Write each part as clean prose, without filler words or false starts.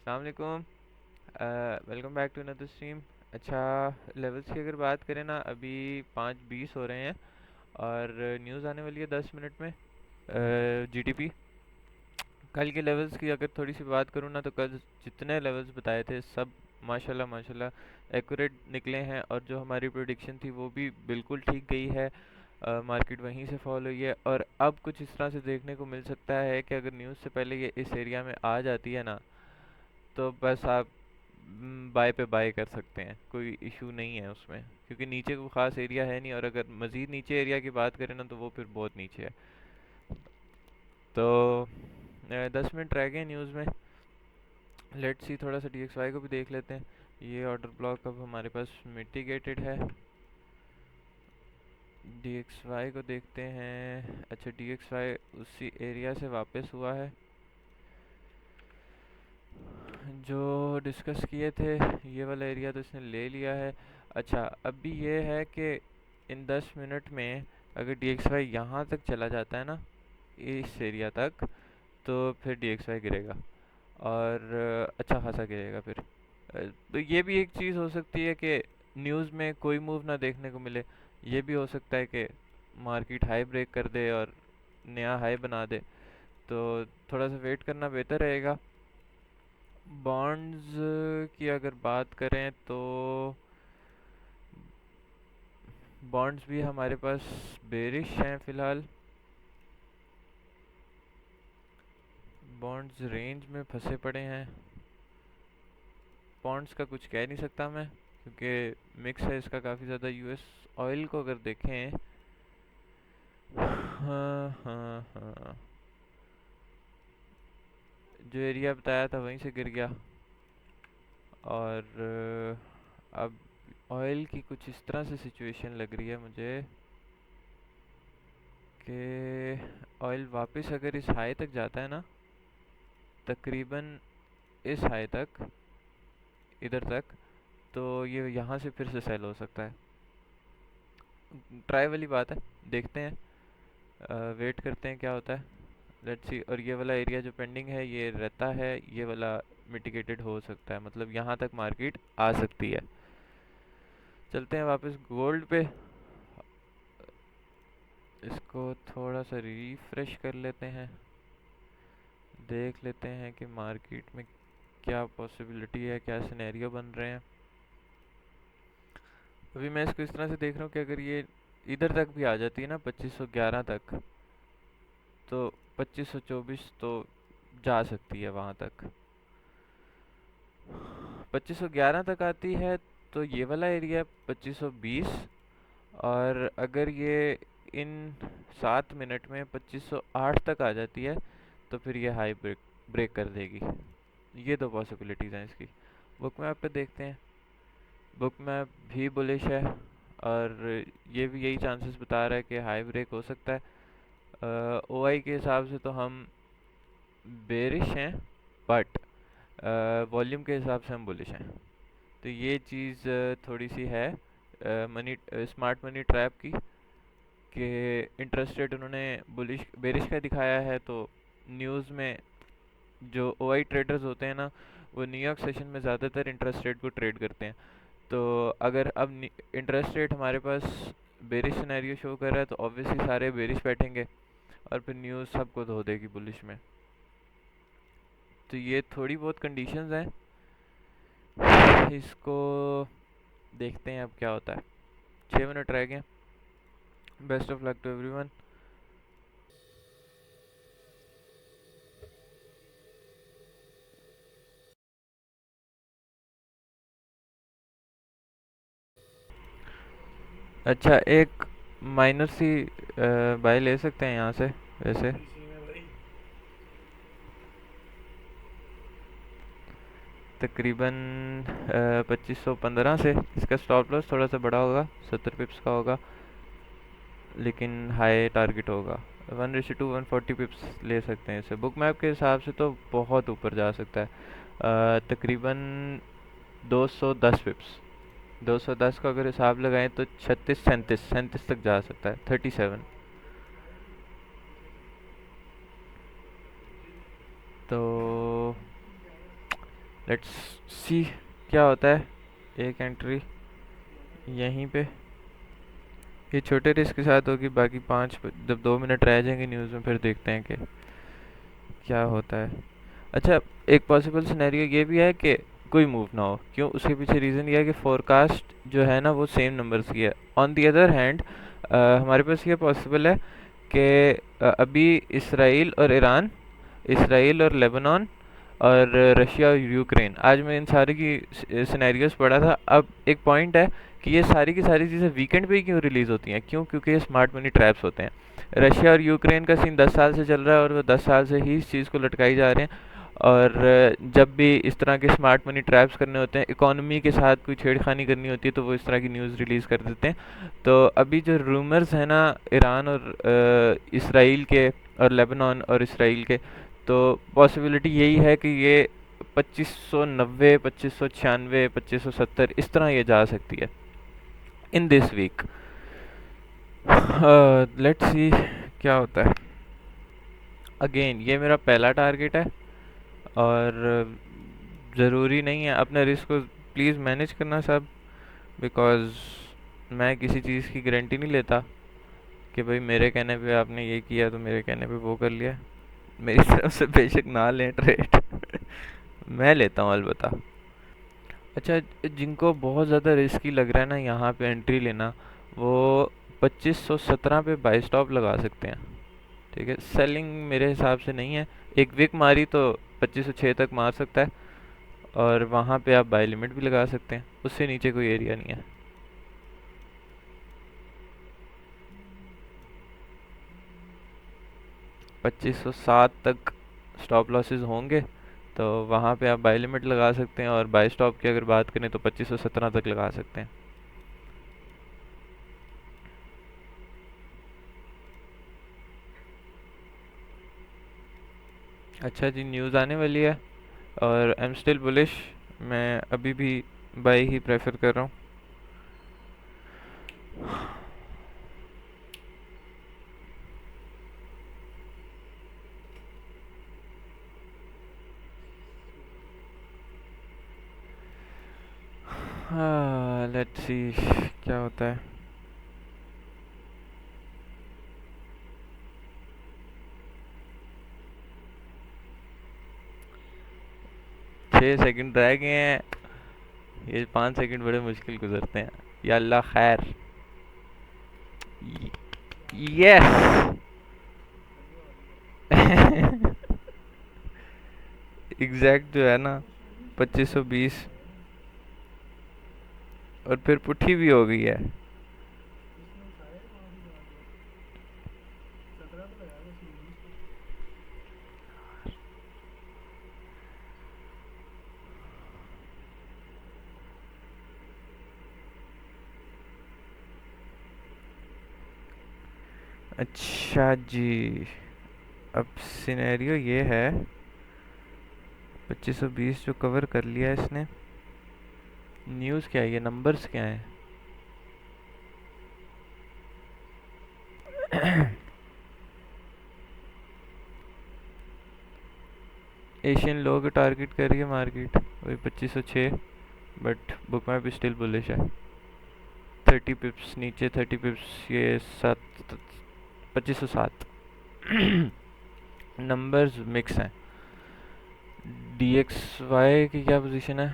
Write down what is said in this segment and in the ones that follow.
अस्सलाम वालेकुम। Welcome back to another stream. अच्छा, लेवल्स की अगर बात करें ना, अभी 5:20 हो रहे हैं और न्यूज़ आने वाली है 10 मिनट में। जीडीपी कल के लेवल्स की अगर थोड़ी सी बात करूँ ना, तो कल जितने लेवल्स बताए थे सब माशाल्लाह माशाल्लाह एक्यूरेट निकले हैं, और जो हमारी प्रिडिक्शन थी वो भी बिल्कुल ठीक गई है। मार्केट वहीं से फॉल हुई है, और अब कुछ इस तरह से देखने को मिल सकता है कि अगर न्यूज़ से पहले ये इस एरिया में आ जाती है ना, तो बस आप बाय पे बाय कर सकते हैं, कोई इशू नहीं है उसमें, क्योंकि नीचे कोई ख़ास एरिया है नहीं, और अगर मज़ीद नीचे एरिया की बात करें ना, तो वो फिर बहुत नीचे है। तो 10 मिनट रह गए न्यूज़ में। लेट्स सी, थोड़ा सा DXY को भी देख लेते हैं। ये ऑर्डर ब्लॉक अब हमारे पास मिटिगेटेड है। DXY को देखते हैं। अच्छा, DXY उसी एरिया से वापस हुआ है जो डिस्कस किए थे। ये वाला एरिया तो इसने ले लिया है। अच्छा, अभी ये है कि इन 10 मिनट में अगर DXY यहाँ तक चला जाता है ना, इस एरिया तक, तो फिर DXY गिरेगा, और अच्छा खासा गिरेगा फिर। तो ये भी एक चीज़ हो सकती है कि न्यूज़ में कोई मूव ना देखने को मिले। ये भी हो सकता है कि मार्केट हाई ब्रेक कर दे और नया हाई बना दे, तो थोड़ा सा वेट करना बेहतर रहेगा। बॉन्ड्स की अगर बात करें तो बॉन्ड्स भी हमारे पास बेरिश हैं फ़िलहाल। बॉन्ड्स रेंज में फंसे पड़े हैं। बॉन्ड्स का कुछ कह नहीं सकता मैं, क्योंकि मिक्स है इसका काफ़ी ज़्यादा। यूएस ऑयल को अगर देखें, हाँ हाँ हाँ, जो एरिया बताया था वहीं से गिर गया। और अब ऑयल की कुछ इस तरह से सिचुएशन लग रही है मुझे कि ऑयल वापस अगर इस हाई तक जाता है ना, तकरीबन इस हाई तक, इधर तक, तो ये यहाँ से फिर से सेल हो सकता है। ट्राई वाली बात है, देखते हैं, वेट करते हैं क्या होता है। Let's see. और ये वाला एरिया जो पेंडिंग है ये रहता है, ये वाला मिटिगेटेड हो सकता है, मतलब यहाँ तक मार्केट आ सकती है। चलते हैं वापस गोल्ड पे। इसको थोड़ा सा रिफ्रेश कर लेते हैं, देख लेते हैं कि मार्केट में क्या पॉसिबिलिटी है, क्या सिनेरियो बन रहे हैं। अभी मैं इसको इस तरह से देख रहा हूँ कि अगर ये इधर तक भी आ जाती है ना, 2511 तक, तो 2524 तो जा सकती है वहाँ तक। 2511 तक आती है तो ये वाला एरिया 2520, और अगर ये इन 7 मिनट में 2508 तक आ जाती है, तो फिर ये हाई ब्रेक ब्रेक कर देगी। ये दो पॉसिबिलिटीज़ हैं इसकी। बुक मैप पे देखते हैं। बुक मैप भी बुलिश है, और ये भी यही चांसेस बता रहा है कि हाई ब्रेक हो सकता है। ओआई के हिसाब से तो हम बेरिश हैं, बट वॉल्यूम के हिसाब से हम बुलिश हैं। तो ये चीज़ थोड़ी सी है मनी स्मार्ट मनी ट्रैप की, कि इंटरेस्ट रेट उन्होंने बुलिश बेरिश का दिखाया है, तो न्यूज़ में जो ओआई ट्रेडर्स होते हैं ना, वो न्यूयॉर्क सेशन में ज़्यादातर इंटरेस्ट रेट को ट्रेड करते हैं। तो अगर अब इंटरेस्ट रेट हमारे पास बेरिश सिनेरियो शो कर रहा है, तो ऑब्वियसली सारे बेरिश बैठेंगे, और फिर न्यूज़ सबको धो देगी बुलिश में। तो ये थोड़ी बहुत कंडीशंस हैं, इसको देखते हैं अब क्या होता है। 6 मिनट रह गए। Best of luck to everyone. अच्छा, एक माइनर सी बाय ले सकते हैं यहाँ से वैसे। तकरीबन 2515 से इसका स्टॉप लॉस थोड़ा सा बड़ा होगा, 70 पिप्स का होगा, लेकिन हाई टारगेट होगा। 1:2 140 पिप्स ले सकते हैं इसे। बुक मैप के हिसाब से तो बहुत ऊपर जा सकता है, तकरीबन 210 पिप्स। 210 का अगर हिसाब लगाएं तो 36 37 तक जा सकता है, 37। तो लेट्स सी क्या होता है। एक एंट्री यहीं पे, ये छोटे रिस्क के साथ होगी, बाकी पाँच जब 2 मिनट रह जाएंगे न्यूज़ में फिर देखते हैं कि क्या होता है। अच्छा, एक पॉसिबल सिनेरियो ये भी है कि कोई मूव ना हो। क्यों? उसके पीछे रीज़न ये है कि फोरकास्ट जो है ना वो सेम नंबर्स की है। ऑन दी अदर हैंड हमारे पास ये पॉसिबल है कि अभी इसराइल और लेबनान और रशिया और यूक्रेन, आज मैं इन सारी की सिनेरियोस पढ़ा था। अब एक पॉइंट है कि ये सारी की सारी चीज़ें वीकेंड पे ही क्यों रिलीज़ होती हैं? क्यों? क्योंकि ये स्मार्ट मनी ट्रैप्स होते हैं। रशिया और यूक्रेन का सीन 10 साल से चल रहा है और वो 10 साल से ही इस चीज़ को लटकाई जा रहे हैं। और जब भी इस तरह के स्मार्ट मनी ट्रैप्स करने होते हैं, इकोनॉमी के साथ कोई छेड़खानी करनी होती है, तो वो इस तरह की न्यूज़ रिलीज़ कर देते हैं। तो अभी जो रूमर्स हैं ना ईरान और इसराइल के और लेबनान और इसराइल के, तो पॉसिबिलिटी यही है कि ये 2590, 2596, 2570 इस तरह ये जा सकती है in this week. Let's see क्या होता है। अगेन ये मेरा पहला टारगेट है और ज़रूरी नहीं है। अपने रिस्क को प्लीज़ मैनेज करना सब, बिकॉज़ मैं किसी चीज़ की गारंटी नहीं लेता कि भाई मेरे कहने पे आपने ये किया तो मेरे कहने पे वो कर लिया। मेरी तरफ से बेशक ना लें ट्रेड मैं लेता हूँ अलबत्ता। अच्छा, जिनको बहुत ज़्यादा रिस्की लग रहा है ना यहाँ पे एंट्री लेना, वो 2517 पे बाई स्टॉप लगा सकते हैं। ठीक है, सेलिंग मेरे हिसाब से नहीं है। एक विक मारी तो 2506 तक मार सकता है और वहाँ पे आप बाई लिमिट भी लगा सकते हैं, उससे नीचे कोई एरिया नहीं है। 2507 तक स्टॉप लॉसेस होंगे, तो वहाँ पे आप बाई लिमिट लगा सकते हैं और बाई स्टॉप की अगर बात करें तो 2517 तक लगा सकते हैं। अच्छा जी, न्यूज़ आने वाली है और आई एम स्टिल बुलिश। मैं अभी भी बाई ही प्रेफर कर रहा हूँ। हाँ, लेट्स सी क्या होता है। 6 सेकंड रह गए हैं। ये 5 सेकंड बड़े मुश्किल गुजरते हैं। या अल्लाह खैर। यस एग्जैक्ट जो है ना 2520, और फिर पुट्ठी भी हो गई है। अच्छा जी, अब सिनेरियो ये है, 2520 जो कवर कर लिया इसने। न्यूज़ क्या है, ये नंबर्स क्या है? एशियन लो को टारगेट कर रही है मार्केट, वही 2506, बट बुक माई भी स्टिल बुलिश है। 30 पिप्स नीचे, 30 पिप्स, ये 2507। नंबर्स मिक्स हैं। डी एक्स वाई की क्या पोजीशन है?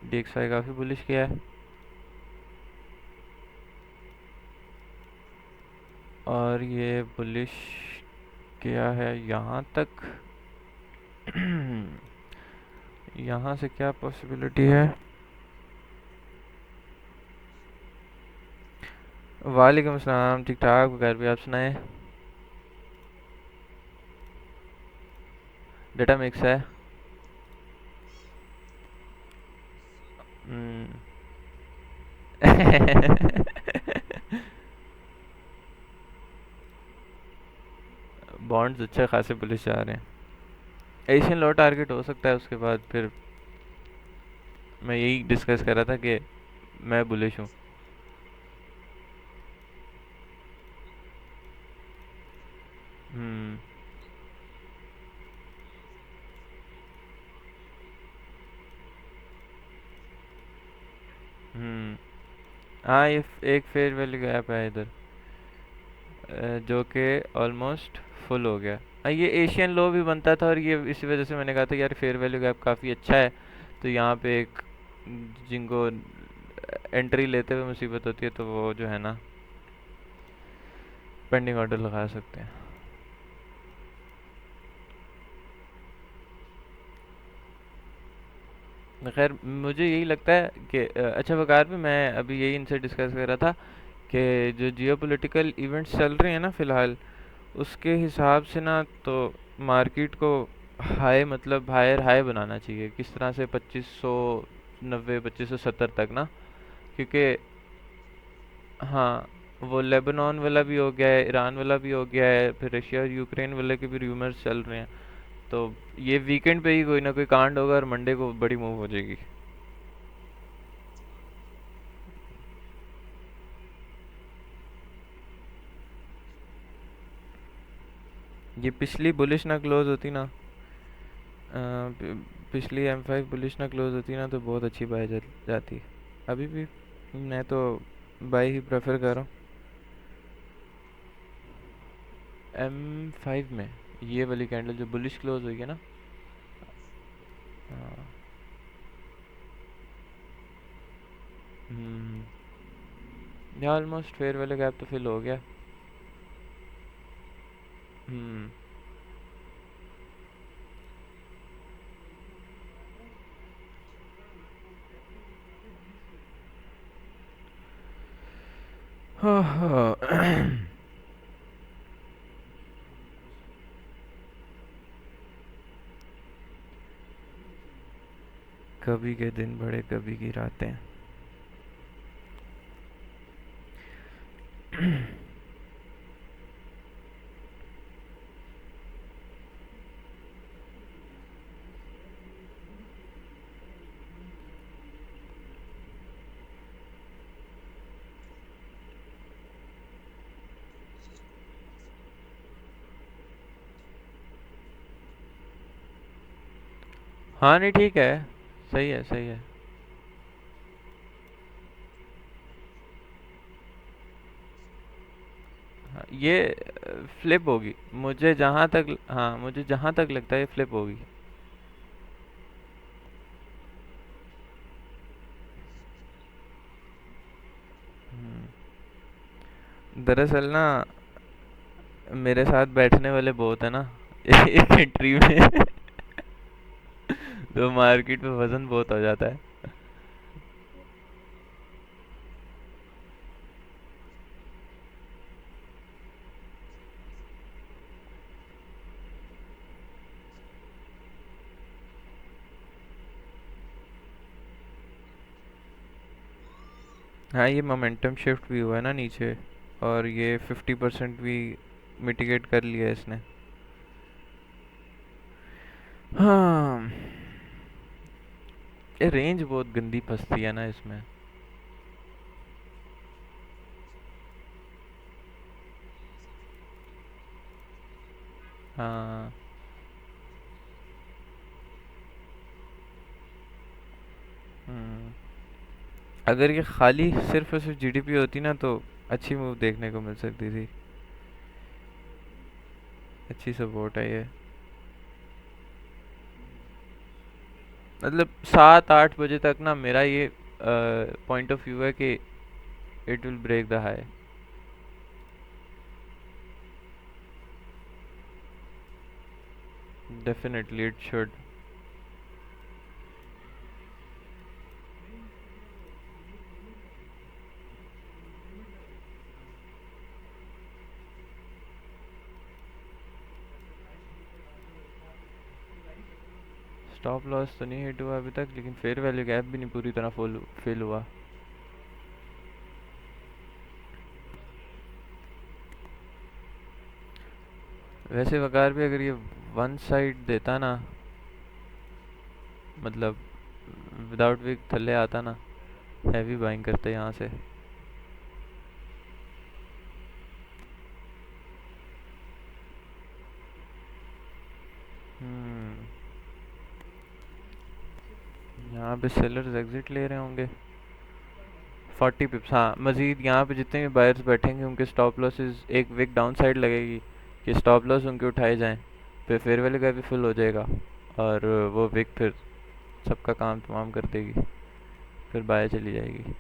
डी एक्स वाई काफ़ी बुलिश किया है और ये बुलिश किया है यहाँ तक। यहाँ से क्या पॉसिबिलिटी है? वालेकुम अस्सलाम, ठीक ठाक, घर भी आप सुनाए? डेटा मिक्स है। बॉन्ड्स अच्छे खासे बुलिश जा रहे हैं। एशियन लो टारगेट हो सकता है, उसके बाद फिर मैं यही डिस्कस कर रहा था कि मैं बुलिश हूँ। हम्म हाँ, ये एक फेयर वैल्यू गैप है इधर, जो कि ऑलमोस्ट फुल हो गया। ये एशियन लो भी बनता था, और ये इसी वजह से मैंने कहा था यार फेयर वैल्यू गैप काफ़ी अच्छा है, तो यहाँ पे एक जिनको एंट्री लेते हुए मुसीबत होती है तो वो जो है ना पेंडिंग ऑर्डर लगा सकते हैं। खैर मुझे यही लगता है कि अच्छा वकार पे मैं अभी यही इनसे डिस्कस कर रहा था कि जो जियोपॉलिटिकल इवेंट्स चल रहे हैं ना फ़िलहाल, उसके हिसाब से ना तो मार्केट को हाई, मतलब हायर हाई बनाना चाहिए किस तरह से 2590 2570 तक ना, क्योंकि हाँ, वो लेबनान वाला भी हो गया है, ईरान वाला भी हो गया है, फिर रशिया और यूक्रेन वाले के भी रूमर्स चल रहे हैं, तो ये वीकेंड पे ही कोई ना कोई कांड होगा और मंडे को बड़ी मूव हो जाएगी। ये पिछली बुलिश ना क्लोज होती ना, पिछली M5 बुलिश ना क्लोज होती ना तो बहुत अच्छी बाय जाती। अभी भी मैं तो बाय ही प्रेफर कर रहा हूँ M5 में। ये वाली कैंडल जो बुलिश क्लोज हुई है ना, हाँ, ये ऑलमोस्ट फेयर वाले गैप तो फिल हो गया। हम्म। हाँ हाँ। कभी के दिन बड़े कभी की रातें। हाँ नहीं ठीक है, सही है सही है। हाँ, ये फ्लिप होगी, मुझे जहाँ तक, हाँ मुझे जहाँ तक लगता है फ्लिप होगी। दरअसल ना मेरे साथ बैठने वाले बहुत है ना एक एंट्री में तो मार्केट में वजन बहुत हो जाता है। हाँ, ये मोमेंटम शिफ्ट भी हुआ है ना नीचे, और ये 50% भी मिटिगेट कर लिया है इसने। हाँ, ये रेंज बहुत गंदी फंसती है ना इसमें। हाँ। हम्म। अगर ये खाली सिर्फ और सिर्फ जीडीपी होती ना तो अच्छी मूव देखने को मिल सकती थी। अच्छी सपोर्ट है ये, मतलब 7-8 बजे तक ना मेरा ये पॉइंट ऑफ व्यू है कि it will break the high. Definitely it should. Stop loss तो नहीं हिट हुआ अभी तक, लेकिन फेयर वैल्यू गैप भी नहीं पूरी तरह फुल फिल हुआ। वैसे वकार भी अगर ये वन साइड देता ना, मतलब विदाउट विक थल्ले आता ना, हैवी बाइंग करते यहाँ से। हम्म। यहाँ पे सेलर्स एग्जिट ले रहे होंगे। 40 पिप्स, हाँ। मजीद यहाँ पे जितने भी बायर्स बैठेंगे उनके स्टॉप लॉसेस एक विक डाउन साइड लगेगी कि स्टॉप लॉस उनके उठाए जाएं, फिर फेयर वैल्यू का भी फुल हो जाएगा और वो विक फिर सबका काम तमाम कर देगी, फिर बाय चली जाएगी।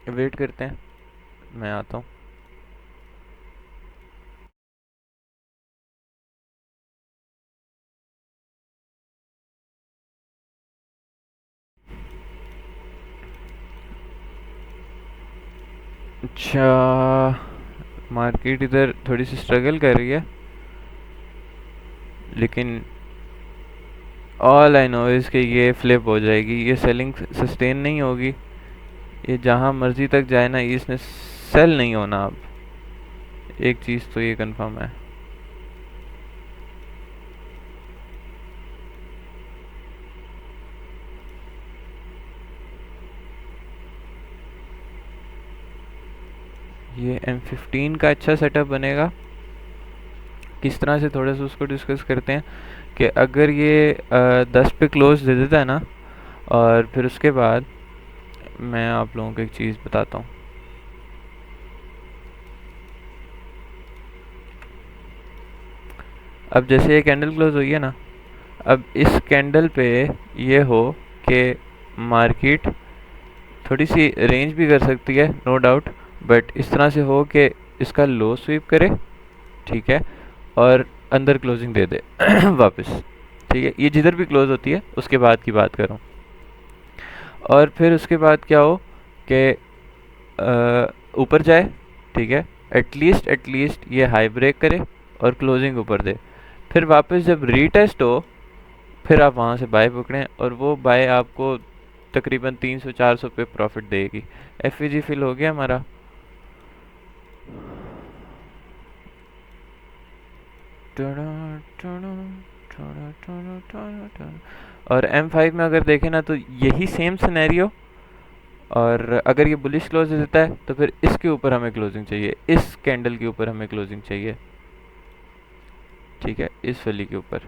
वेट करते हैं, मैं आता हूँ। अच्छा, मार्केट इधर थोड़ी सी स्ट्रगल कर रही है, लेकिन ऑल आई नो इज कि ये फ्लिप हो जाएगी, ये सेलिंग सस्टेन नहीं होगी, ये जहाँ मर्जी तक जाए ना, इसने सेल नहीं होना अब। एक चीज़ तो ये कंफर्म है। ये M15 का अच्छा सेटअप बनेगा, किस तरह से थोड़ा सा उसको डिस्कस करते हैं कि अगर ये 10 पे क्लोज दे देता है ना, और फिर उसके बाद मैं आप लोगों को एक चीज़ बताता हूँ। अब जैसे ये कैंडल क्लोज हुई है ना, अब इस कैंडल पे ये हो कि मार्केट थोड़ी सी रेंज भी कर सकती है, नो डाउट, बट इस तरह से हो कि इसका लो स्वीप करे, ठीक है, और अंदर क्लोजिंग दे दे वापस, ठीक है। ये जिधर भी क्लोज होती है उसके बाद की बात करूँ, और फिर उसके बाद क्या हो कि ऊपर जाए, ठीक है, एटलीस्ट ये हाई ब्रेक करे और क्लोजिंग ऊपर दे, फिर वापस जब रीटेस्ट हो फिर आप वहाँ से बाय पकड़ें, और वो बाय आपको तकरीबन 300-400 पे प्रॉफिट देगी। एफ फिल हो गया हमारा। और M5 में अगर देखें ना तो यही सेम सिनेरियो, और अगर ये बुलिश क्लोज देता है तो फिर इसके ऊपर हमें क्लोजिंग चाहिए, इस कैंडल के ऊपर हमें क्लोजिंग चाहिए, ठीक है, इस वाली के ऊपर।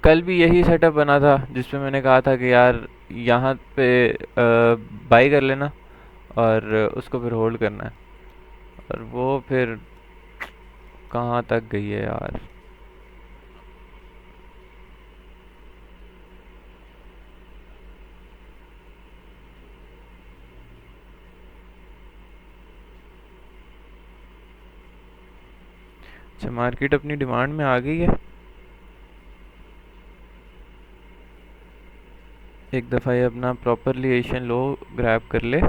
कल भी यही सेटअप बना था जिसपे मैंने कहा था कि यार यहाँ पे बाई कर लेना और उसको फिर होल्ड करना है, और वो फिर कहाँ तक गई है यार। अच्छा, मार्केट अपनी डिमांड में आ गई है, एक दफ़ा ये अपना प्रॉपरली एशियन लो ग्रैब कर ले।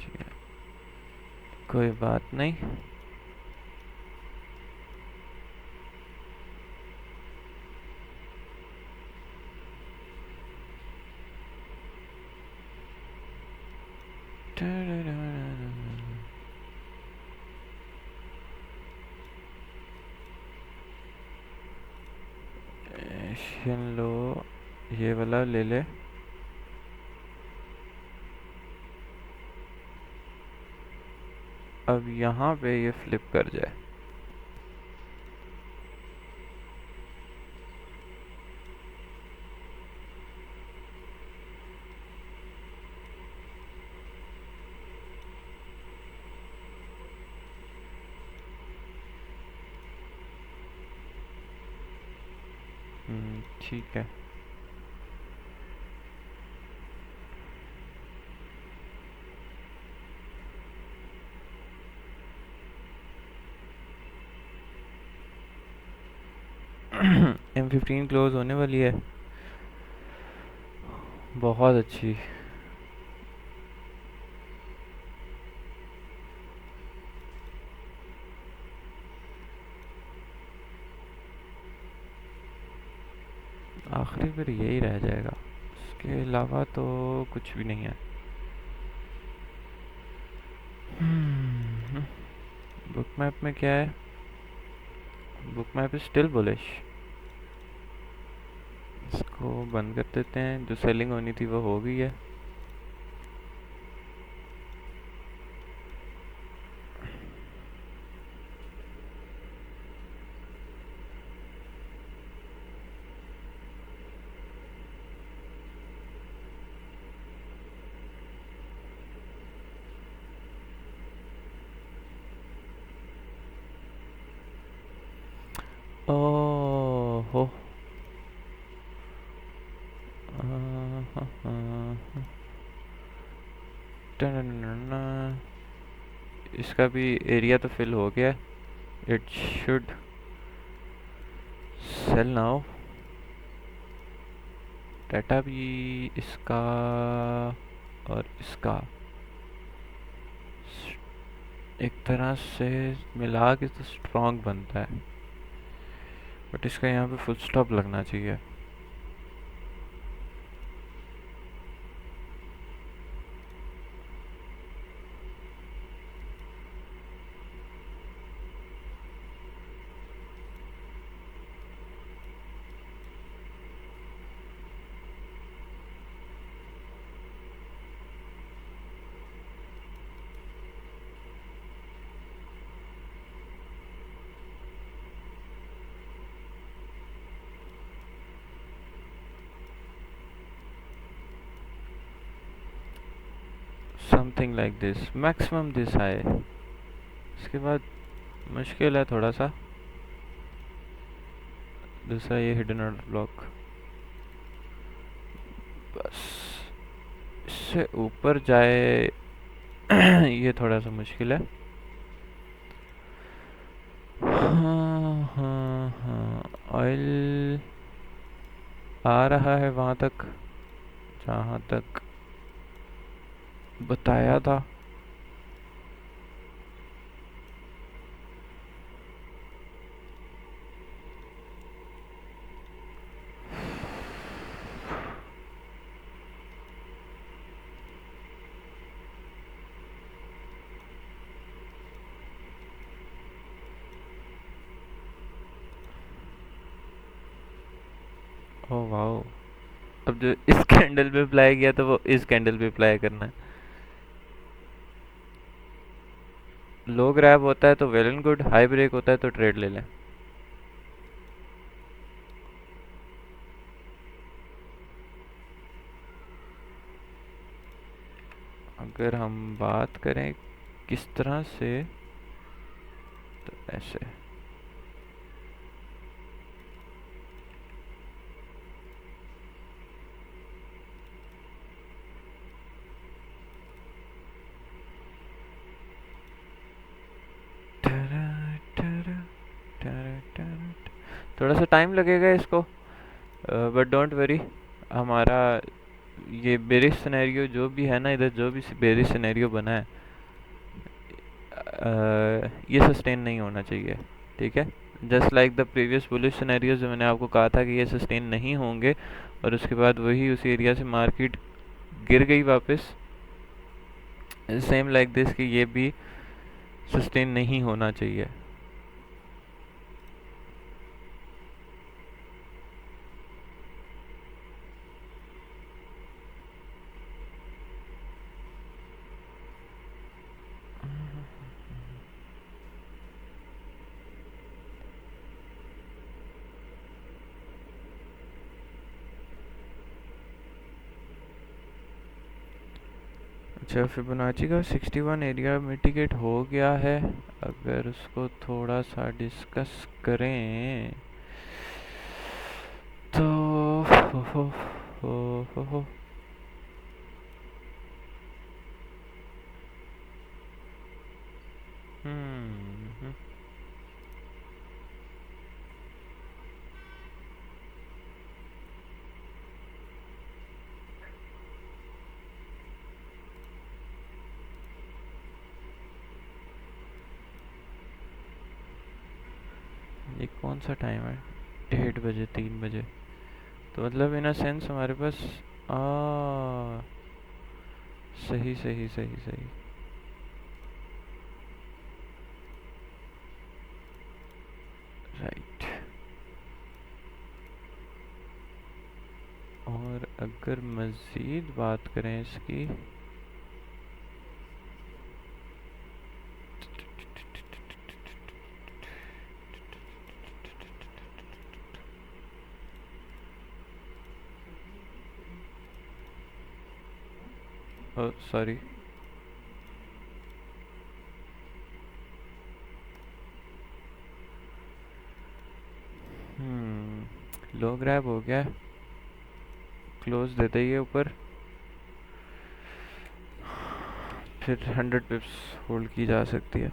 ठीक है, कोई बात नहीं। एशियन लो ये वाला ले ले, अब यहाँ पे ये फ्लिप कर जाए। ठीक है। M15 क्लोज होने वाली है, बहुत अच्छी। आखिरी फिर यही रह जाएगा, इसके अलावा तो कुछ भी नहीं है। बुक मैप में क्या है? Book map is still bullish. इसको बंद कर देते हैं, जो सेलिंग होनी थी वो हो गई है। ओह हो। इसका भी एरिया तो फिल हो गया। It should sell now. Data भी इसका और इसका एक तरह से मिला के तो स्ट्रॉन्ग बनता है, बट इसका यहाँ पे फुल स्टॉप लगना चाहिए। Something like this, maximum this आए। इसके बाद मुश्किल है थोड़ा सा। दूसरा ये हिडन ऑर्डर ब्लॉक, बस इससे ऊपर जाए ये थोड़ा सा मुश्किल है। हाँ हाँ हाँ, ऑयल आ रहा है वहाँ तक जहाँ तक बताया था। Oh wow. अब जो इस कैंडल पे अप्लाई किया तो वो इस कैंडल पे अप्लाई करना है। लो ग्रैब होता है तो well and good, high break होता है तो ट्रेड ले लें। अगर हम बात करें किस तरह से, तो ऐसे। थोड़ा सा टाइम लगेगा इसको, बट डोंट वरी। हमारा ये बेरिश सिनेरियो जो भी है ना, इधर जो भी बेरिश सिनेरियो बना है, ये सस्टेन नहीं होना चाहिए। ठीक है, just like the previous bullish scenarios जो मैंने आपको कहा था कि ये सस्टेन नहीं होंगे, और उसके बाद वही उसी एरिया से मार्केट गिर गई वापस। सेम लाइक दिस कि ये भी सस्टेन नहीं होना चाहिए। अच्छा, फिबोनाची का 61 एरिया मिटिगेट हो गया है। अगर उसको थोड़ा सा डिस्कस करें तो हो। हम्म, ये कौन सा टाइम है? 1:30 बजे, 3 बजे। तो मतलब इन अ सेंस हमारे पास आ सही सही सही सही। राइट। अगर मज़ीद बात करें इसकी, सॉरी, लो ग्रैब हो गया, क्लोज दे देंगे ऊपर, फिर 100 पिप्स होल्ड की जा सकती है।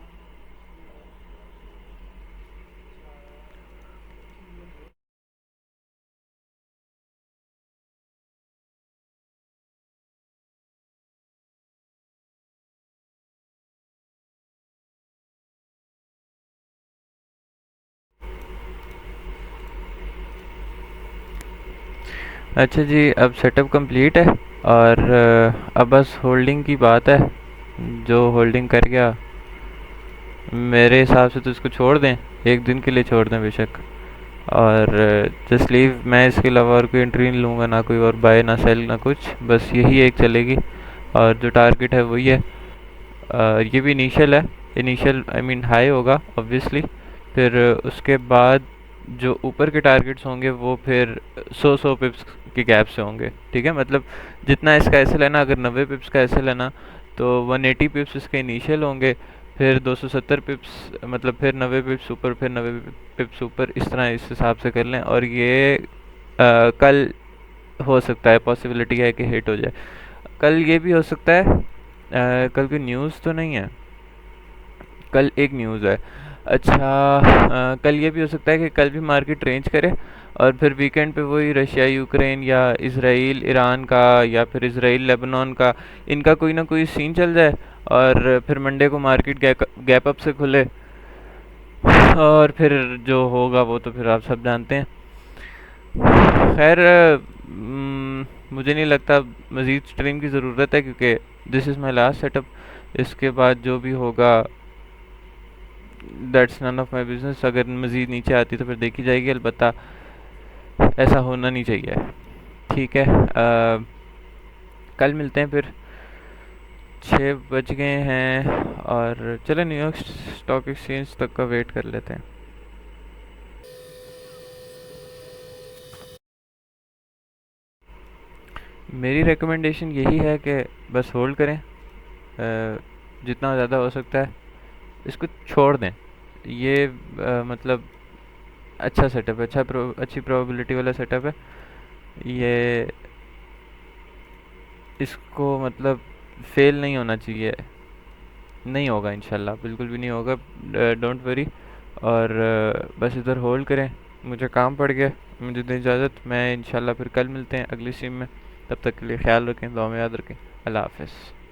अच्छा जी, अब सेटअप कंप्लीट है और अब बस होल्डिंग की बात है। जो होल्डिंग कर गया, मेरे हिसाब से तो इसको छोड़ दें, एक दिन के लिए छोड़ दें बेशक, और जस्ट लीव। मैं इसके अलावा और कोई एंट्री नहीं लूँगा, ना कोई और बाय ना सेल ना कुछ, बस यही एक चलेगी। और जो टारगेट है वही है। ये भी इनिशियल है, इनिशियल आई मीन हाई होगा ऑब्वियसली। फिर उसके बाद जो ऊपर के टारगेट्स होंगे वो फिर 100 पिप्स के गैप से होंगे, ठीक है। मतलब जितना इसका एसएल है ना, अगर 90 पिप्स का एसएल है ना, तो 180 पिप्स इसके इनिशियल होंगे, फिर 270 पिप्स, मतलब फिर 90 पिप्स ऊपर, फिर 90 पिप्स ऊपर, इस तरह इस हिसाब से कर लें। और ये कल हो सकता है, पॉसिबिलिटी है कि हिट हो जाए। कल ये भी हो सकता है, कल की न्यूज़ तो नहीं है, कल एक न्यूज़ है। अच्छा, कल ये भी हो सकता है कि कल भी मार्केट रेंज करे और फिर वीकेंड पे वही रशिया यूक्रेन या इसराइल ईरान का या फिर इसराइल लेबनान का, इनका कोई ना कोई सीन चल जाए और फिर मंडे को मार्केट गैप अप से खुले। और फिर जो होगा वो तो फिर आप सब जानते हैं। खैर, मुझे नहीं लगता मज़ीद स्ट्रीम की ज़रूरत है, क्योंकि this is my last setup. इसके बाद जो भी होगा that's none of my business. अगर मज़ीद नीचे आती तो फिर देखी जाएगी, अलबत्ता ऐसा होना नहीं चाहिए। ठीक है, कल मिलते हैं फिर। 6 बज गए हैं और चलो न्यूयॉर्क स्टॉक एक्सचेंज तक का वेट कर लेते हैं। मेरी रिकमेंडेशन यही है कि बस होल्ड करें, जितना ज़्यादा हो सकता है इसको छोड़ दें। ये मतलब अच्छा सेटअप है, अच्छी प्रोबेबिलिटी वाला सेटअप है ये। इसको मतलब फेल नहीं होना चाहिए, नहीं होगा इंशाल्लाह, बिल्कुल भी नहीं होगा, डोंट वरी। और बस इधर होल्ड करें। मुझे काम पड़ गया, मुझे दें इजाज़त। मैं इंशाल्लाह फिर कल मिलते हैं अगली स्ट्रीम में। तब तक के लिए ख्याल रखें, दुआ में याद रखें। अल्लाह हाफ़िज़।